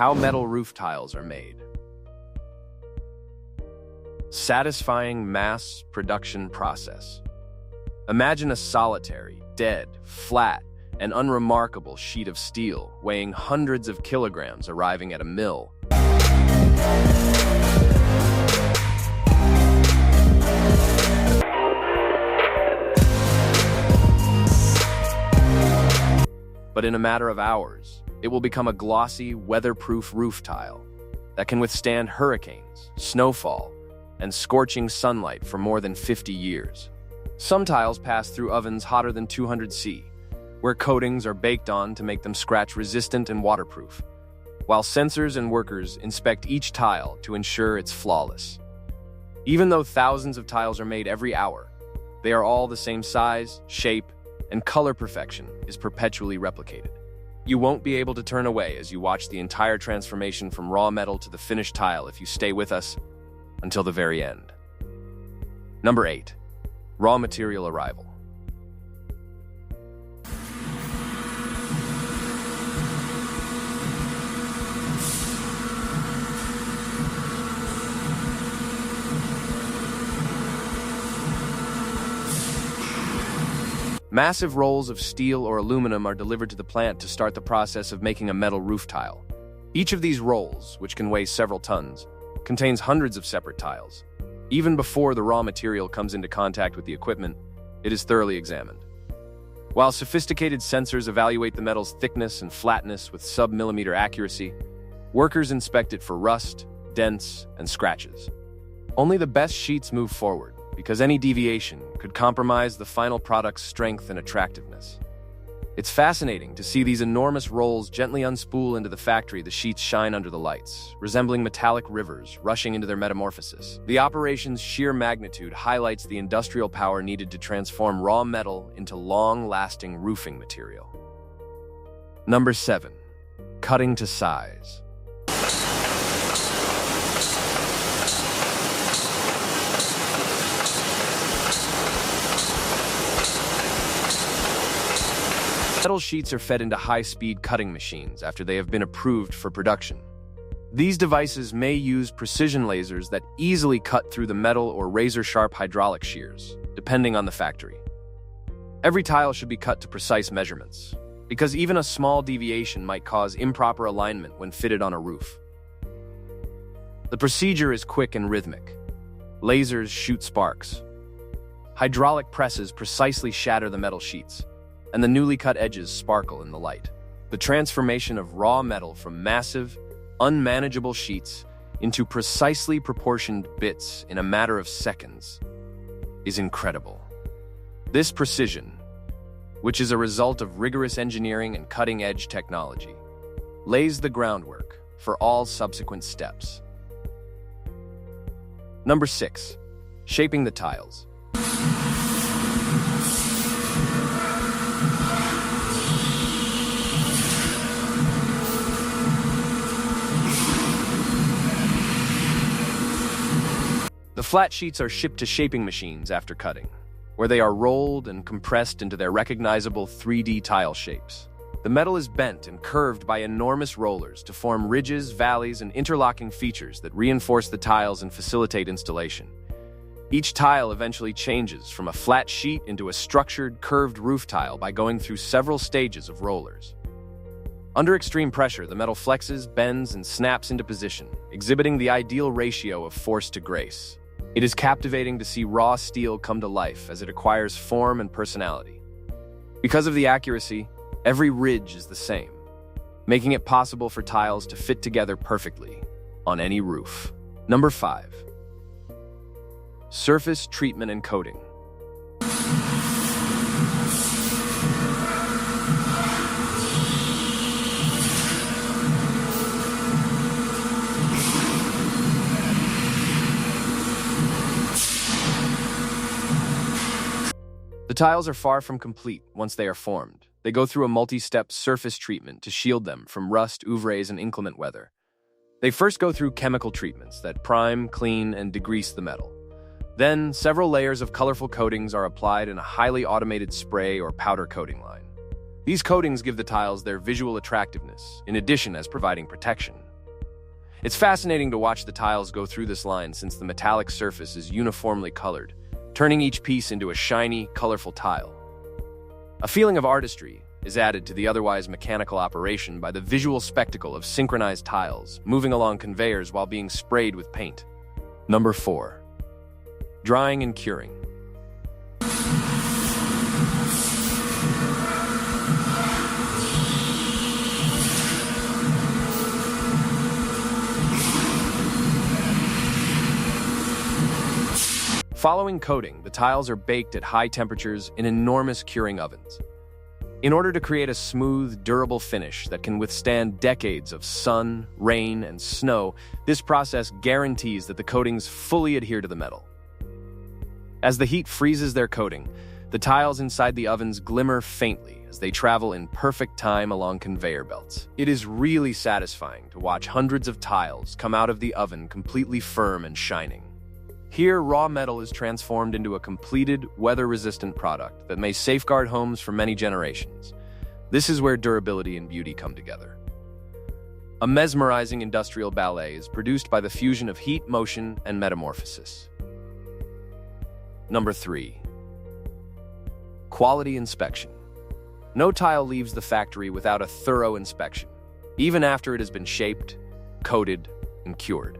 How metal roof tiles are made. Satisfying mass production process. Imagine a solitary, dead, flat, and unremarkable sheet of steel weighing hundreds of kilograms arriving at a mill. But in a matter of hours, it will become a glossy, weatherproof roof tile that can withstand hurricanes, snowfall, and scorching sunlight for more than 50 years. Some tiles pass through ovens hotter than 200 C, where coatings are baked on to make them scratch-resistant and waterproof, while sensors and workers inspect each tile to ensure it's flawless. Even though thousands of tiles are made every hour, they are all the same size, shape, and color. Perfection is perpetually replicated. You won't be able to turn away as you watch the entire transformation from raw metal to the finished tile if you stay with us until the very end. Number 8. Raw material arrival. Massive rolls of steel or aluminum are delivered to the plant to start the process of making a metal roof tile. Each of these rolls, which can weigh several tons, contains hundreds of separate tiles. Even before the raw material comes into contact with the equipment, it is thoroughly examined. While sophisticated sensors evaluate the metal's thickness and flatness with sub-millimeter accuracy, workers inspect it for rust, dents, and scratches. Only the best sheets move forward, because any deviation could compromise the final product's strength and attractiveness. It's fascinating to see these enormous rolls gently unspool into the factory. The sheets shine under the lights, resembling metallic rivers rushing into their metamorphosis. The operation's sheer magnitude highlights the industrial power needed to transform raw metal into long-lasting roofing material. Number 7. Cutting to size. Metal sheets are fed into high-speed cutting machines after they have been approved for production. These devices may use precision lasers that easily cut through the metal or razor-sharp hydraulic shears, depending on the factory. Every tile should be cut to precise measurements, because even a small deviation might cause improper alignment when fitted on a roof. The procedure is quick and rhythmic. Lasers shoot sparks. Hydraulic presses precisely shatter the metal sheets, and the newly cut edges sparkle in the light. The transformation of raw metal from massive, unmanageable sheets into precisely proportioned bits in a matter of seconds is incredible. This precision, which is a result of rigorous engineering and cutting-edge technology, lays the groundwork for all subsequent steps. Number 6. Shaping the tiles. The flat sheets are shipped to shaping machines after cutting, where they are rolled and compressed into their recognizable 3D tile shapes. The metal is bent and curved by enormous rollers to form ridges, valleys, and interlocking features that reinforce the tiles and facilitate installation. Each tile eventually changes from a flat sheet into a structured, curved roof tile by going through several stages of rollers. Under extreme pressure, the metal flexes, bends, and snaps into position, exhibiting the ideal ratio of force to grace. It is captivating to see raw steel come to life as it acquires form and personality. Because of the accuracy, every ridge is the same, making it possible for tiles to fit together perfectly on any roof. Number 5. Surface treatment and coating. The tiles are far from complete once they are formed. They go through a multi-step surface treatment to shield them from rust, ouvres, and inclement weather. They first go through chemical treatments that prime, clean, and degrease the metal. Then, several layers of colorful coatings are applied in a highly automated spray or powder coating line. These coatings give the tiles their visual attractiveness, in addition as providing protection. It's fascinating to watch the tiles go through this line since the metallic surface is uniformly colored, turning each piece into a shiny, colorful tile. A feeling of artistry is added to the otherwise mechanical operation by the visual spectacle of synchronized tiles moving along conveyors while being sprayed with paint. Number 4. Drying and curing. Following coating, the tiles are baked at high temperatures in enormous curing ovens. In order to create a smooth, durable finish that can withstand decades of sun, rain, and snow, this process guarantees that the coatings fully adhere to the metal. As the heat freezes their coating, the tiles inside the ovens glimmer faintly as they travel in perfect time along conveyor belts. It is really satisfying to watch hundreds of tiles come out of the oven completely firm and shining. Here, raw metal is transformed into a completed, weather-resistant product that may safeguard homes for many generations. This is where durability and beauty come together. A mesmerizing industrial ballet is produced by the fusion of heat, motion, and metamorphosis. Number 3. Quality inspection. No tile leaves the factory without a thorough inspection, even after it has been shaped, coated, and cured.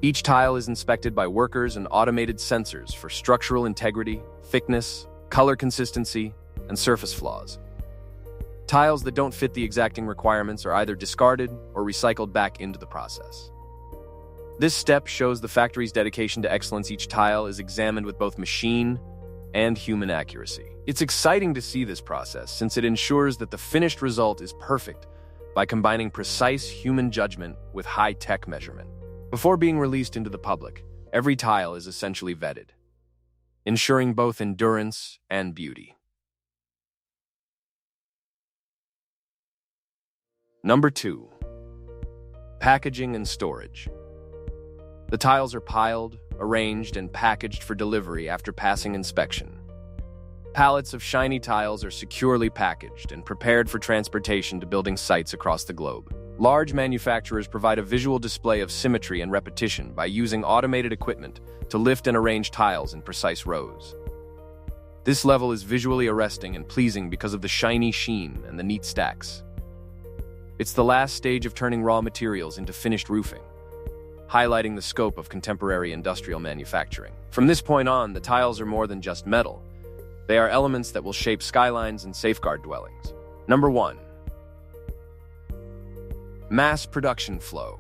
Each tile is inspected by workers and automated sensors for structural integrity, thickness, color consistency, and surface flaws. Tiles that don't fit the exacting requirements are either discarded or recycled back into the process. This step shows the factory's dedication to excellence. Each tile is examined with both machine and human accuracy. It's exciting to see this process since it ensures that the finished result is perfect by combining precise human judgment with high-tech measurement. Before being released into the public, every tile is essentially vetted, ensuring both endurance and beauty. Number 2. Packaging and storage. The tiles are piled, arranged, and packaged for delivery after passing inspection. Pallets of shiny tiles are securely packaged and prepared for transportation to building sites across the globe. Large manufacturers provide a visual display of symmetry and repetition by using automated equipment to lift and arrange tiles in precise rows. This level is visually arresting and pleasing because of the shiny sheen and the neat stacks. It's the last stage of turning raw materials into finished roofing, highlighting the scope of contemporary industrial manufacturing. From this point on, the tiles are more than just metal. They are elements that will shape skylines and safeguard dwellings. Number 1. Mass production flow.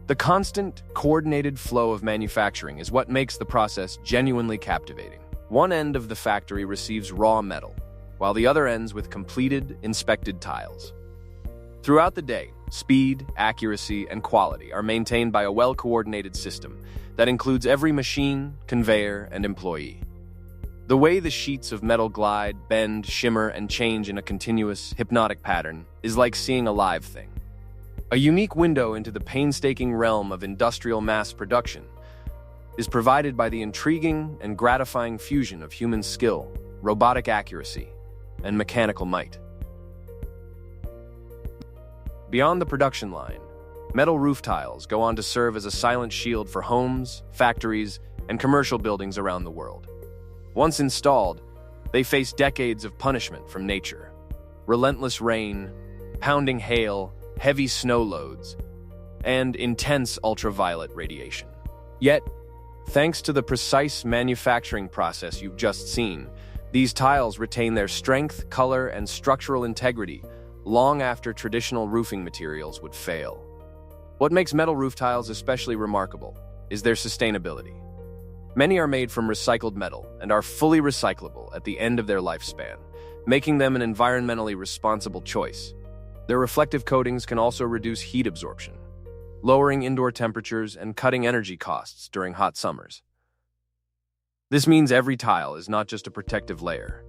The constant, coordinated flow of manufacturing is what makes the process genuinely captivating. One end of the factory receives raw metal, while the other ends with completed, inspected tiles. Throughout the day, speed, accuracy, and quality are maintained by a well-coordinated system that includes every machine, conveyor, and employee. The way the sheets of metal glide, bend, shimmer, and change in a continuous, hypnotic pattern is like seeing a live thing. A unique window into the painstaking realm of industrial mass production is provided by the intriguing and gratifying fusion of human skill, robotic accuracy, and mechanical might. Beyond the production line, metal roof tiles go on to serve as a silent shield for homes, factories, and commercial buildings around the world. Once installed, they face decades of punishment from nature. Relentless rain, pounding hail, heavy snow loads, and intense ultraviolet radiation. Yet, thanks to the precise manufacturing process you've just seen, these tiles retain their strength, color, and structural integrity long after traditional roofing materials would fail. What makes metal roof tiles especially remarkable is their sustainability. Many are made from recycled metal and are fully recyclable at the end of their lifespan, making them an environmentally responsible choice. Their reflective coatings can also reduce heat absorption, lowering indoor temperatures and cutting energy costs during hot summers. This means every tile is not just a protective layer,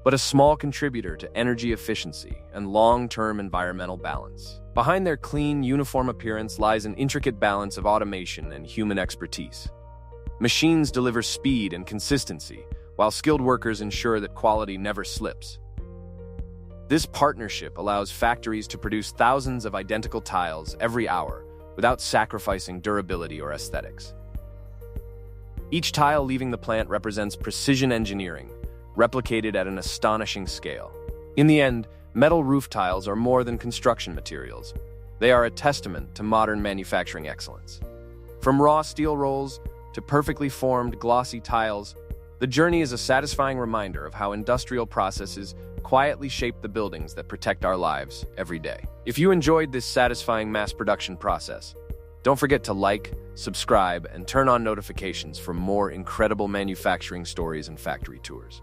but a small contributor to energy efficiency and long-term environmental balance. Behind their clean, uniform appearance lies an intricate balance of automation and human expertise. Machines deliver speed and consistency, while skilled workers ensure that quality never slips. This partnership allows factories to produce thousands of identical tiles every hour without sacrificing durability or aesthetics. Each tile leaving the plant represents precision engineering, replicated at an astonishing scale. In the end, metal roof tiles are more than construction materials. They are a testament to modern manufacturing excellence. From raw steel rolls to perfectly formed, glossy tiles, the journey is a satisfying reminder of how industrial processes quietly shape the buildings that protect our lives every day. If you enjoyed this satisfying mass production process, don't forget to like, subscribe, and turn on notifications for more incredible manufacturing stories and factory tours.